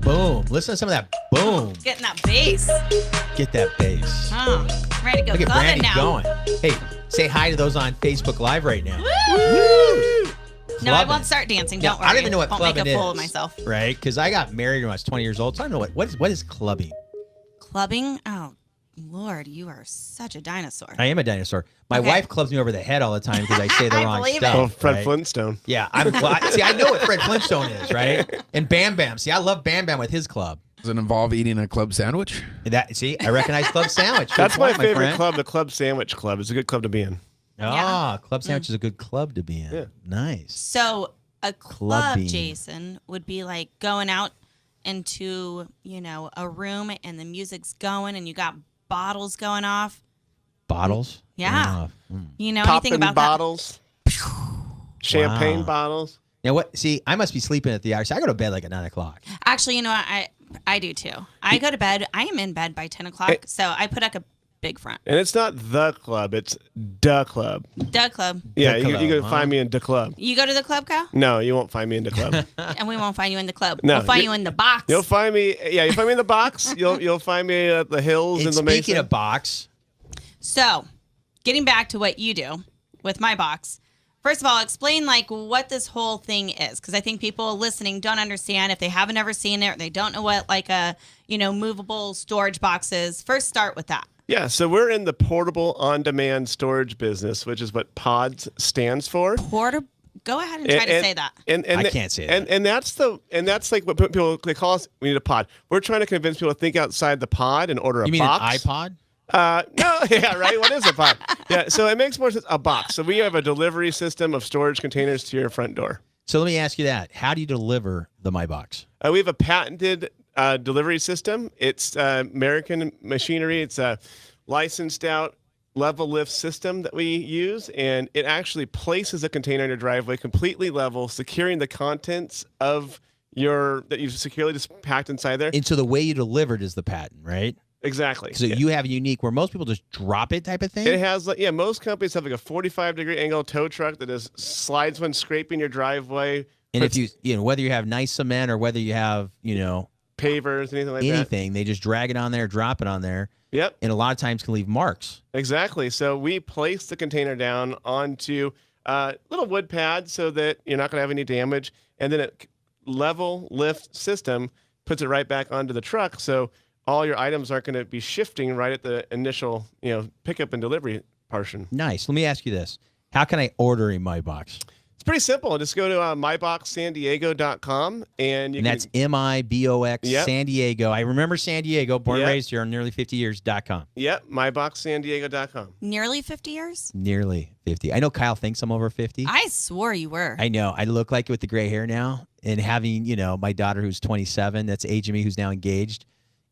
Boom. Listen to some of that boom. Getting that bass. Get that bass. Oh, ready to go Look at clubbing Brandy now. going. Hey, say hi to those on Facebook Live right now. Woo! No, I Clubbing. won't start dancing. Yeah, Don't worry. I don't even know what won't clubbing make a fool is. of myself. Right? Because I got married when I was 20 years old, so I don't know what is clubbing. Clubbing? Oh, Lord, you are such a dinosaur. I am a dinosaur. My Okay. wife clubs me over the head all the time because I say the I wrong believe it. stuff. Oh, Fred right? Flintstone. Yeah, see, I know what Fred Flintstone is, right? And Bam Bam. See, I love Bam Bam with his club. Does it involve eating a club sandwich? See, I recognize Club Sandwich. Good That's my point, favorite friend. club, the Club Sandwich Club. It's a good club to be in. Ah, Club Sandwich is a good club to be in. Yeah. Nice. So a club, Clubbing. Jason, would be like going out into, a room and the music's going and you got bottles going off. Bottles? Yeah. You know Popping anything about bottles. Champagne Wow. bottles. You know what? See, I must be sleeping at the hour. I go to bed like at 9 o'clock. that? Actually, you know what? I do too. I go to bed. I am in bed by 10 o'clock. So I put up a big front. And it's not the club, it's the club. Duh club. Yeah, The you club, can huh? find me in the club. You go to the club, Kyle? No, you won't find me in the club. And we won't find you in the club. No, we'll find you- you in the box. You'll find me. Yeah, you'll find me in the box. You'll find me at the hills And in the speaking Mesa. of box, So, getting back to what you do with my box. First of all, explain what this whole thing is, because I think people listening don't understand if they haven't ever seen it or they don't know what a movable storage box is. First, start with that. Yeah, so we're in the portable on-demand storage business, which is what PODS stands for. Go ahead and try to say that. And I can't say that. And that's like what people they call us. We need a pod. We're trying to convince people to think outside the pod and order a you mean box. an iPod? No, yeah, right. What is a pod? Yeah, so it makes more sense. A box. So we have a delivery system of storage containers to your front door. So let me ask you that. How do you deliver the My Box? We have a patented delivery system. It's American machinery. It's a licensed out level lift system that we use, and it actually places a container in your driveway completely level, securing the contents of that you've securely just packed inside there. And so the way you delivered is the patent, right? Exactly. So you have a unique where most people just drop it type of thing? It has, most companies have like a 45-degree angle tow truck that just slides when scraping your driveway. And if you whether you have nice cement or whether you have, Pavers, anything like that. anything, they just drag it on there, drop it on there. Yep. And a lot of times can leave marks. Exactly. So we place the container down onto a little wood pad so that you're not going to have any damage. And then a level lift system puts it right back onto the truck. So all your items aren't going to be shifting right at the initial, pickup and delivery portion. Nice. Let me ask you this. How can I order a My Box? It's pretty simple. Just go to myboxsandiego.com and you And can. that's MIBOX Yep. San Diego. I remember San Diego, born and Yep. raised here on nearly 50 years.com. Yep, myboxsandiego.com. Nearly 50 years? Nearly 50. I know Kyle thinks I'm over 50. I swore you were. I know. I look like it with the gray hair now. And having, my daughter who's 27, that's age of me, who's now engaged.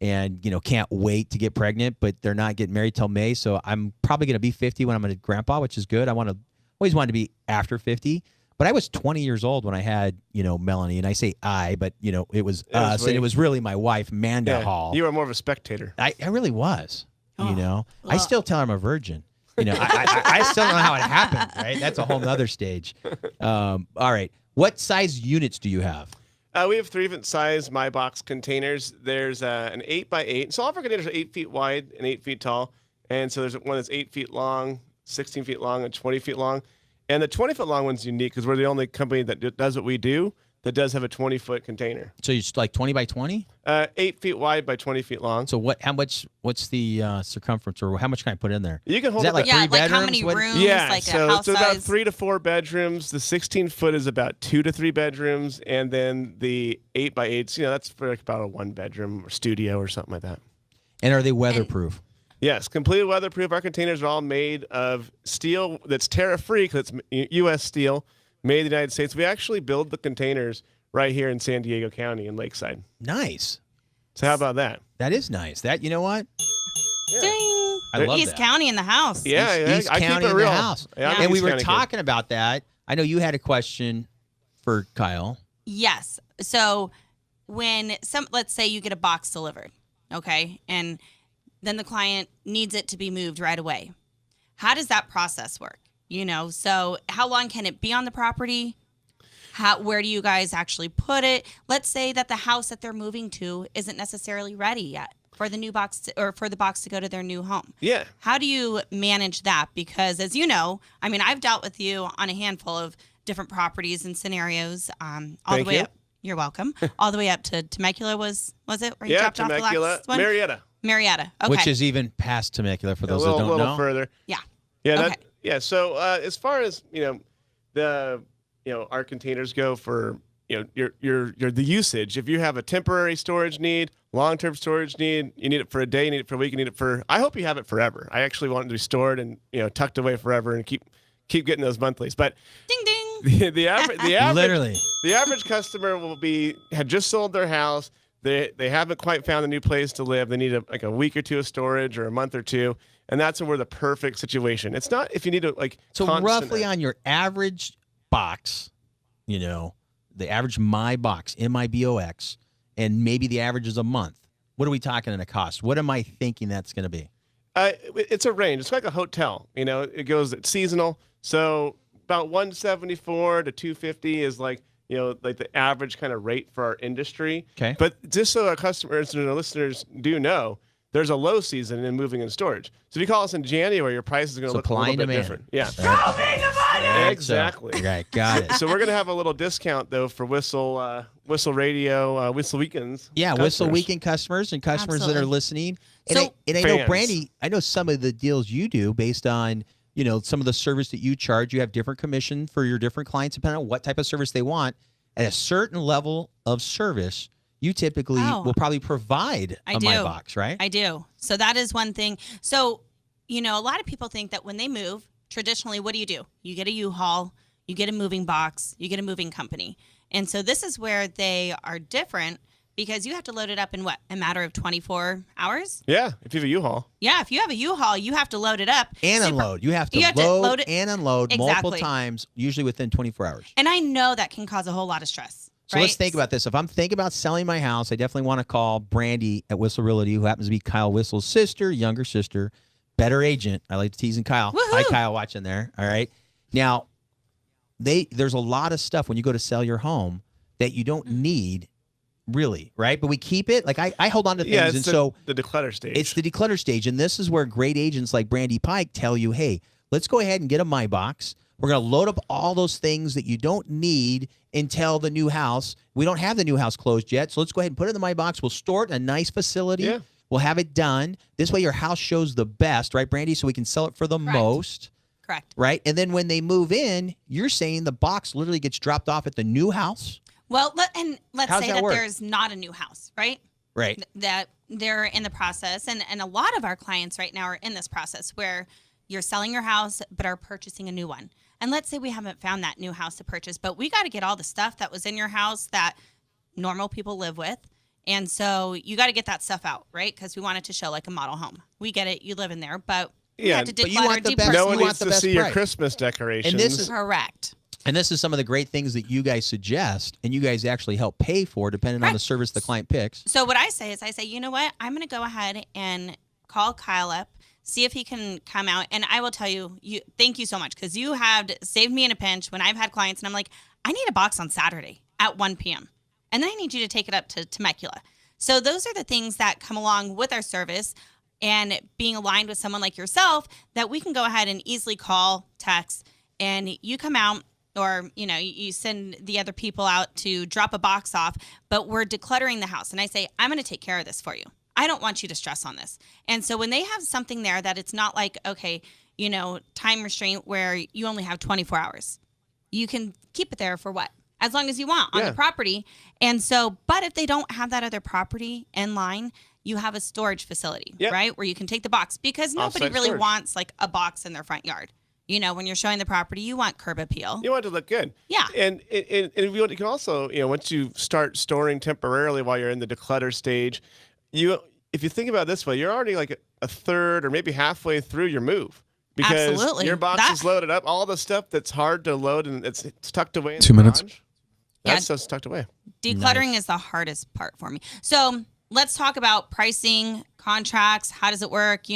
And, can't wait to get pregnant, but they're not getting married till May. So I'm probably going to be 50 when I'm a grandpa, which is good. Always wanted to be after 50. But I was 20 years old when I had, Melanie. And I say I, but, it was us. And it was really my wife, Manda Hall. You were more of a spectator. I really was, I Well. still tell her I'm a virgin. I still don't know how it happened, right? That's a whole nother stage. All right. What size units do you have? We have 3 different size My Box containers. There's an 8x8. So all of our containers are 8 feet wide and 8 feet tall. And so there's one that's 8 feet long, 16 feet long, and 20 feet long. And the 20-foot long one's unique because we're the only company that does what we do that does have a 20-foot container. So it's like 20 by 20? 8 feet wide by 20 feet long. So what's the circumference, or how much can I put in there? You can hold Is it that like yeah, three like how bedrooms? many What- rooms? Yeah, Like so a house it's about size? 3 to 4 bedrooms. The 16-foot is about 2 to 3 bedrooms, and then the 8x8s, that's for like about a 1-bedroom or studio or something like that. And are they weatherproof? Yes, completely weatherproof. Our containers are all made of steel that's tariff-free because it's U.S. steel, made in the United States. We actually build the containers right here in San Diego County in Lakeside. Nice. So how about that? That is nice. That, you know what? Ding. I love East that. County in the house. Yeah, East I keep County it in real. the house. Yeah, I'm And an we East were County kid. talking about that. I know you had a question for Kyle. Yes. So when let's say you get a box delivered, okay, and then the client needs it to be moved right away. How does that process work? So how long can it be on the property? Where do you guys actually put it? Let's say that the house that they're moving to isn't necessarily ready yet for the new box or for the box to go to their new home. Yeah. How do you manage that? Because as you know, I mean, I've dealt with you on a handful of different properties and scenarios, all the way up. You're welcome. All the way up to Temecula was it? Where you dropped off the last one? Marietta. Okay. Which is even past Temecula for those that don't know. A little further. Yeah. Yeah. Okay. So as far as our containers go for your the usage. If you have a temporary storage need, long-term storage need, you need it for a day, you need it for a week, you need it for. I hope you have it forever. I actually want it to be stored and tucked away forever and keep getting those monthlies. But ding ding. the average Literally. The average customer had just sold their house. They haven't quite found a new place to live. They need a week or two of storage or a month or two, and that's when we're the perfect situation. It's not if you need So roughly on your average box, the average my box, MIBOX, and maybe the average is a month. What are we talking in a cost? What am I thinking that's going to be? It's a range. It's like a hotel. It's seasonal. So about 174 to 250 is like the average kind of rate for our industry. Okay. But just so our customers and our listeners do know, there's a low season in moving and storage. So if you call us in January, your price is going to look a little bit different. Yeah. Show me the money! Exactly. Right. Got it. So we're going to have a little discount, though, for Whissel Radio, Whissel Weekends. Yeah, Whissel Weekend customers and customers that are listening. And I know, Brandy, I know some of the deals you do based on, some of the service that you charge. You have different commission for your different clients depending on what type of service they want. At a certain level of service, you typically will probably provide my box, right? I do. So that is one thing. So, a lot of people think that when they move, traditionally, what do? You get a U-Haul, you get a moving box, you get a moving company. And so this is where they are different because you have to load it up in a matter of 24 hours? Yeah, if you have a U-Haul. Yeah, if you have a U-Haul, you have to load it up. And unload. You have to load it and unload multiple times, usually within 24 hours. And I know that can cause a whole lot of stress. So let's think about this. If I'm thinking about selling my house, I definitely want to call Brandy at Whissel Realty, who happens to be Kyle Whissel's sister, younger sister, better agent. I like to tease Kyle. Woo-hoo! Hi, Kyle, watching there. All right. Now, there's a lot of stuff when you go to sell your home that you don't need, really, right? But we keep it. Like I hold on to things. Yeah, it's the declutter stage. It's the declutter stage. And this is where great agents like Brandy Pike tell you, hey, let's go ahead and get a My Box. We're going to load up all those things that you don't need until the new house. We don't have the new house closed yet. So let's go ahead and put it in the My Box. We'll store it in a nice facility. Yeah. We'll have it done. This way your house shows the best, right, Brandy? So we can sell it for the most. Correct. Right? And then when they move in, you're saying the box literally gets dropped off at the new house? Well, let's say that work? there's not a new house, right? Right. That they're in the process. And a lot of our clients right now are in this process where you're selling your house but are purchasing a new one. And let's say we haven't found that new house to purchase, but we got to get all the stuff that was in your house that normal people live with. And so you got to get that stuff out, right? Because we want it to show like a model home. We get it. You live in there, but we have to declutter. But you want the best. No one you needs want the to best see price. your Christmas decorations. And this is correct. And this is some of the great things that you guys suggest and you guys actually help pay for depending on the service the client picks. So what I say is you know what? I'm going to go ahead and call Kyle up, see if he can come out. And I will tell you, thank you so much because you have saved me in a pinch when I've had clients and I'm like, I need a box on Saturday at 1 p.m. And then I need you to take it up to Temecula. So those are the things that come along with our service and being aligned with someone like yourself that we can go ahead and easily call, text, and you come out. Or, you send the other people out to drop a box off, but we're decluttering the house. And I say, I'm going to take care of this for you. I don't want you to stress on this. And so when they have something there that it's not like, okay, time restraint where you only have 24 hours. You can keep it there for what? As long as you want on the property. And so, but if they don't have that other property in line, you have a storage facility, right? Where you can take the box because nobody really wants like a box in their front yard. When you're showing the property, you want curb appeal. You want it to look good. Yeah. And you can also, once you start storing temporarily while you're in the declutter stage, if you think about it this way, you're already like a third or maybe halfway through your move. Because your box is loaded up. All the stuff that's hard to load and it's tucked away in 2 minutes. Garage, that stuff's tucked away. Decluttering is the hardest part for me. So let's talk about pricing, contracts. How does it work?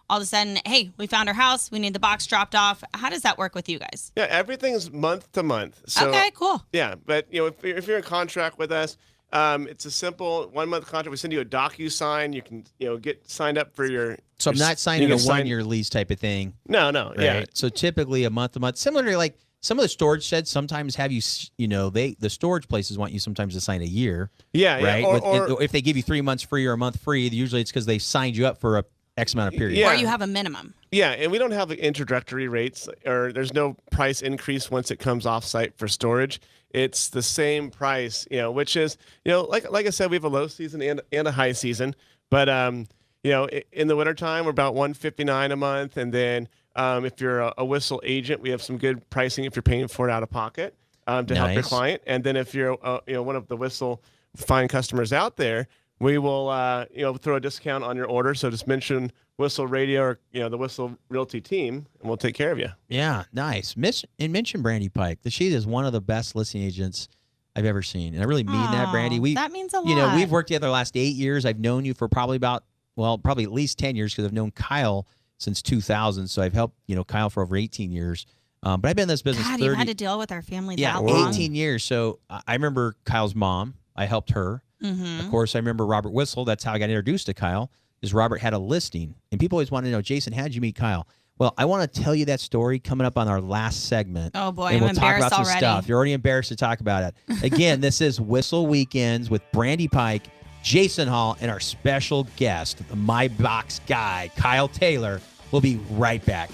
all of a sudden, hey, we found our house, we need the box dropped off. How does that work with you guys? Yeah, everything's month to month. So, Okay, cool. Yeah, but if you're in contract with us, it's a simple 1 month contract. We send you a DocuSign. You can get signed up for your. So I'm not signing a 1 year lease type of thing. No, Right? yeah. So typically a month to month, similar to like some of the storage sheds sometimes have you, the storage places want you sometimes to sign a year. Yeah, right. yeah. Or if they give you 3 months free or a month free, usually it's because they signed you up for a X amount of period. Yeah. Or you have a minimum. Yeah, and we don't have the introductory rates, or there's no price increase once it comes off site for storage. It's the same price, which is, like I said, we have a low season and a high season. But in the wintertime, we're about $159 a month, and then if you're a Whissel agent, we have some good pricing if you're paying for it out of pocket to help your client. And then if you're one of the Whissel fine customers out there, we will throw a discount on your order. So just mention Whissel Radio or the Whissel Realty team, and we'll take care of you. Yeah, nice. And mention Brandy Pike. She is one of the best listing agents I've ever seen, and I really mean that, Brandy. That means a lot. We've worked together the last 8 years. I've known you for probably at least 10 years because I've known Kyle since 2000. So I've helped Kyle for over 18 years. But I've been in this business. God, 30, you've had to deal with our family that 18 long. years. So I remember Kyle's mom. I helped her. Mm-hmm. Of course, I remember Robert Whissel. That's how I got introduced to Kyle. Is Robert had a listing, and people always want to know, Jason, how did you meet Kyle? Well, I want to tell you that story coming up on our last segment. Oh boy, and we'll I'm talk embarrassed about some already. stuff. You're already embarrassed to talk about it. Again, this is Whissel Weekends with Brandy Pike, Jason Hall, and our special guest, the My Box guy, Kyle Taylor. We'll be right back.